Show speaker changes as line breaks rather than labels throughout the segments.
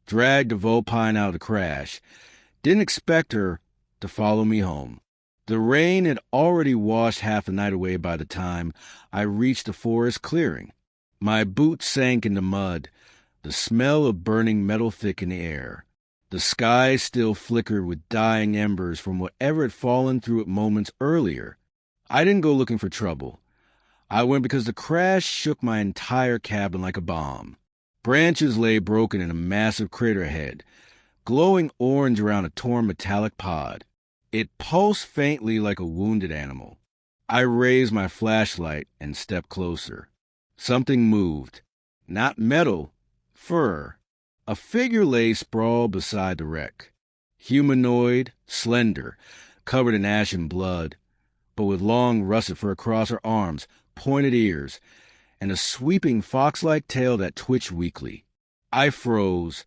dragged the Vulpine out of the crash. Didn't expect her to follow me home. The rain had already washed half the night away by the time I reached the forest clearing. My boots sank in the mud. The smell of burning metal thick in the air. The sky still flickered with dying embers from whatever had fallen through it moments earlier. I didn't go looking for trouble. I went because the crash shook my entire cabin like a bomb. Branches lay broken in a massive crater head, glowing orange around a torn metallic pod. It pulsed faintly like a wounded animal. I raised my flashlight and stepped closer. Something moved. Not metal, fur. A figure lay sprawled beside the wreck. Humanoid, slender, covered in ash and blood, but with long russet fur across her arms, pointed ears, and a sweeping fox-like tail that twitched weakly. I froze,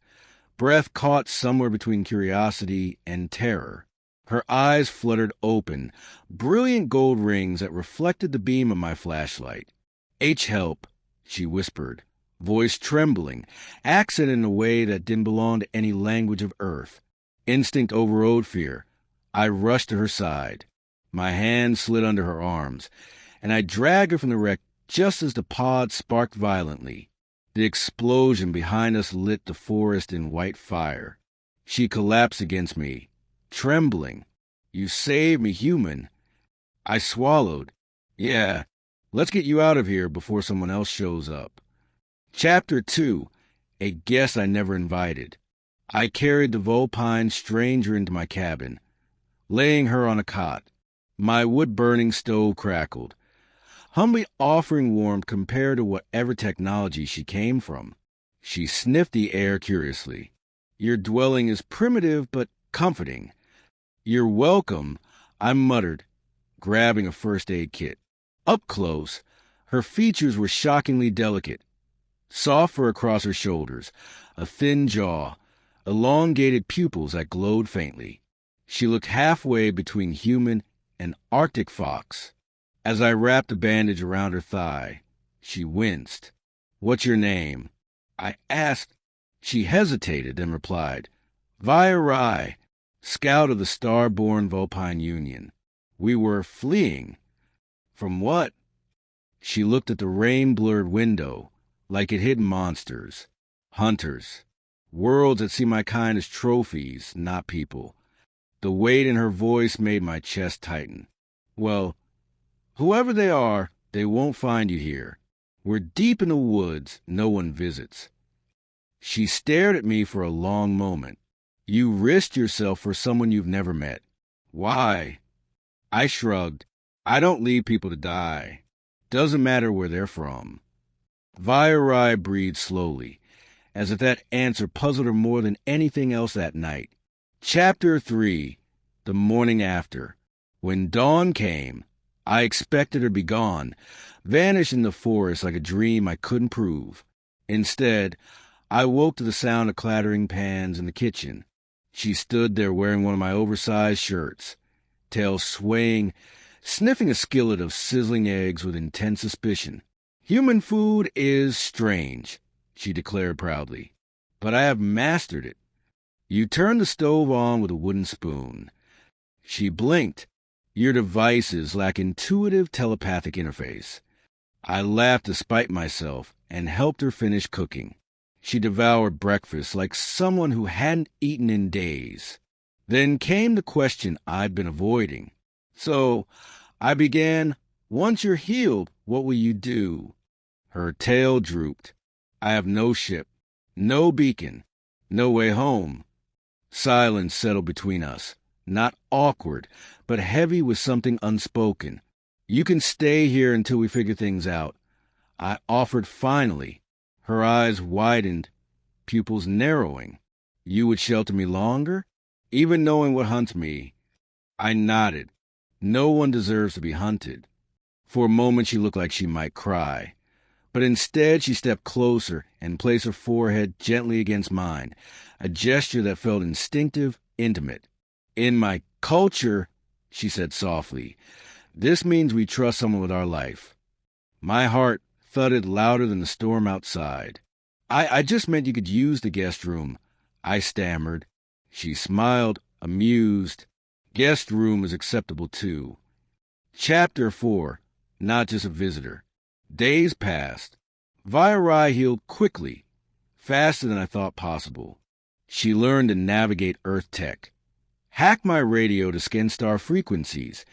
breath caught somewhere between curiosity and terror. Her eyes fluttered open, brilliant gold rings that reflected the beam of my flashlight. "Help," she whispered, voice trembling, accent in a way that didn't belong to any language of Earth. Instinct overrode fear. I rushed to her side. My hand slid under her arms, and I dragged her from the wreck just as the pod sparked violently. The explosion behind us lit the forest in white fire. She collapsed against me, trembling. "You saved me, human." I swallowed. "Yeah, let's get you out of here before someone else shows up." Chapter 2. A Guest I Never Invited. I carried the Vulpine stranger into my cabin, laying her on a cot. My wood-burning stove crackled, humbly offering warmth compared to whatever technology she came from. She sniffed the air curiously. "Your dwelling is primitive but comforting." "You're welcome," I muttered, grabbing a first aid kit. Up close, her features were shockingly delicate. Soft fur across her shoulders, a thin jaw, elongated pupils that glowed faintly. She looked halfway between human and Arctic fox. As I wrapped a bandage around her thigh, she winced. "What's your name?" I asked. She hesitated, then replied, "Via Rai, scout of the Star-born Vulpine Union. We were fleeing." "From what?" She looked at the rain-blurred window, like it hid monsters, hunters, worlds that see my kind as trophies, not people. The weight in her voice made my chest tighten. "Well, whoever they are, they won't find you here. We're deep in the woods, no one visits." She stared at me for a long moment. "You risked yourself for someone you've never met. Why?" I shrugged. "I don't leave people to die. Doesn't matter where they're from." Via Rai breathed slowly, as if that answer puzzled her more than anything else that night. Chapter 3. The morning after. When dawn came, I expected her to be gone, vanished in the forest like a dream I couldn't prove. Instead, I woke to the sound of clattering pans in the kitchen. She stood there wearing one of my oversized shirts, tail swaying, sniffing a skillet of sizzling eggs with intense suspicion. "Human food is strange," she declared proudly, "but I have mastered it." "You turn the stove on with a wooden spoon." She blinked. "Your devices lack intuitive telepathic interface." I laughed despite myself and helped her finish cooking. She devoured breakfast like someone who hadn't eaten in days. Then came the question I'd been avoiding. "So," I began, "once you're healed, what will you do?" Her tail drooped. "I have no ship, no beacon, no way home." Silence settled between us, not awkward, but heavy with something unspoken. "You can stay here until we figure things out," I offered finally. Her eyes widened, pupils narrowing. "You would shelter me longer, even knowing what hunts me?" I nodded. No one deserves to be hunted. For a moment she looked like she might cry. But instead she stepped closer and placed her forehead gently against mine, a gesture that felt instinctive, intimate. "In my culture," she said softly, "this means we trust someone with our life." My heart thudded louder than the storm outside. I just meant you could use the guest room," I stammered. She smiled, amused. Guest room is acceptable too. Chapter 4. Not just a visitor. Days passed. Vairai healed quickly, faster than I thought possible. She learned to navigate Earth tech, hack my radio to scan star frequencies,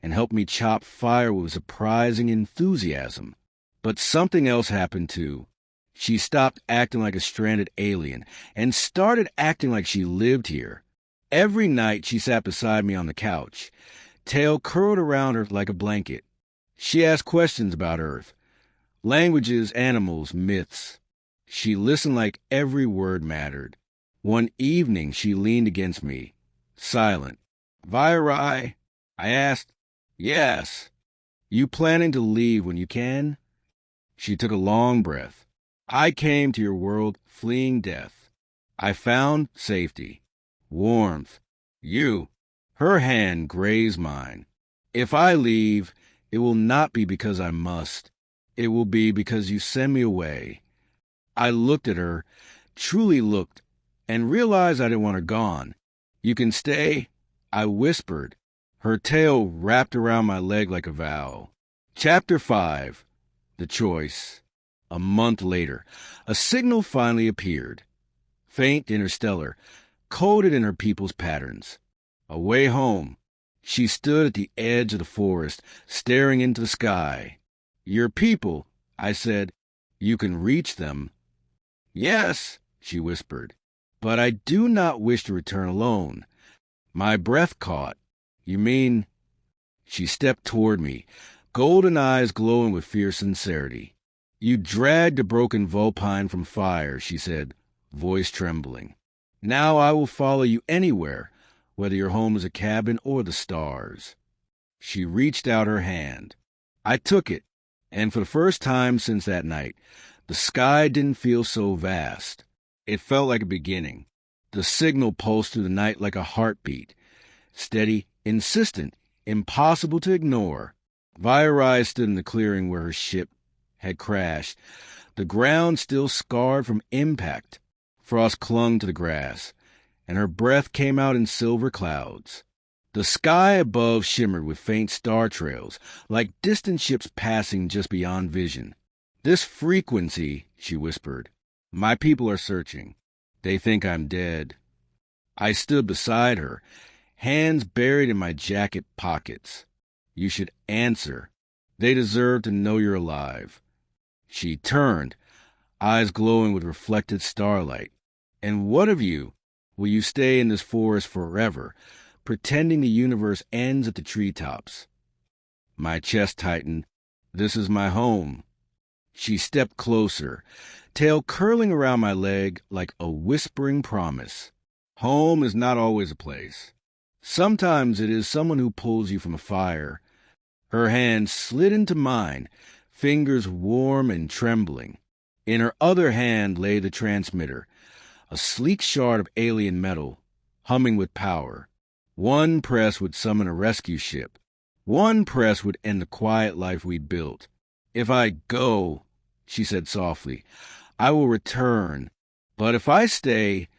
and helped me chop fire with surprising enthusiasm. But something else happened too. She stopped acting like a stranded alien and started acting like she lived here. Every night she sat beside me on the couch, tail curled around her like a blanket. She asked questions about Earth, languages, animals, myths. She listened like every word mattered. One evening she leaned against me, silent. "Vairai?" I asked. "Yes." "You planning to leave when you can?" She took a long breath. "I came to your world fleeing death. I found safety, warmth. You." Her hand grazed mine. "If I leave, it will not be because I must. It will be because you send me away." I looked at her, truly looked, and realized I didn't want her gone. "You can stay," I whispered. Her tail wrapped around my leg like a vow. Chapter 5. The Choice. A month later, a signal finally appeared. Faint, interstellar, coded in her people's patterns. A way home. She stood at the edge of the forest, staring into the sky. "Your people," I said. "You can reach them." "Yes," she whispered, "but I do not wish to return alone." My breath caught. "You mean—" She stepped toward me, golden eyes glowing with fierce sincerity. "You dragged a broken Vulpine from fire," she said, voice trembling. "Now I will follow you anywhere, whether your home is a cabin or the stars." She reached out her hand. I took it, and for the first time since that night, the sky didn't feel so vast. It felt like a beginning. The signal pulsed through the night like a heartbeat. Steady, insistent, impossible to ignore. Vairai stood in the clearing where her ship had crashed, the ground still scarred from impact. Frost clung to the grass, and her breath came out in silver clouds. The sky above shimmered with faint star trails, like distant ships passing just beyond vision. "This frequency," she whispered. "My people are searching. They think I'm dead." I stood beside her, hands buried in my jacket pockets. "You should answer. They deserve to know you're alive." She turned, eyes glowing with reflected starlight. "And what of you? Will you stay in this forest forever, pretending the universe ends at the treetops?" My chest tightened. "This is my home." She stepped closer, tail curling around my leg like a whispering promise. Home is not always a place. Sometimes it is someone who pulls you from a fire. Her hand slid into mine, fingers warm and trembling. In her other hand lay the transmitter, a sleek shard of alien metal, humming with power. One press would summon a rescue ship. One press would end the quiet life we built. "If I go," she said softly, "I will return. But if I stay,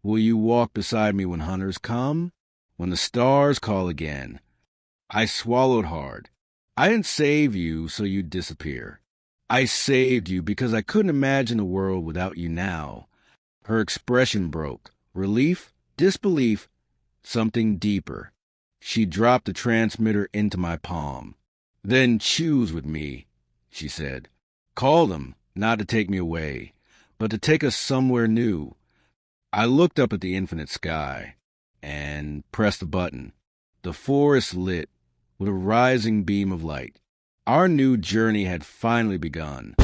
will you walk beside me when hunters come? When the stars call again?" I swallowed hard. "I didn't save you so you'd disappear. I saved you because I couldn't imagine the world without you now." Her expression broke. Relief, disbelief, something deeper. She dropped the transmitter into my palm. "Then choose with me," she said. "Call them, not to take me away, but to take us somewhere new." I looked up at the infinite sky and pressed the button. The forest lit with a rising beam of light. Our new journey had finally begun.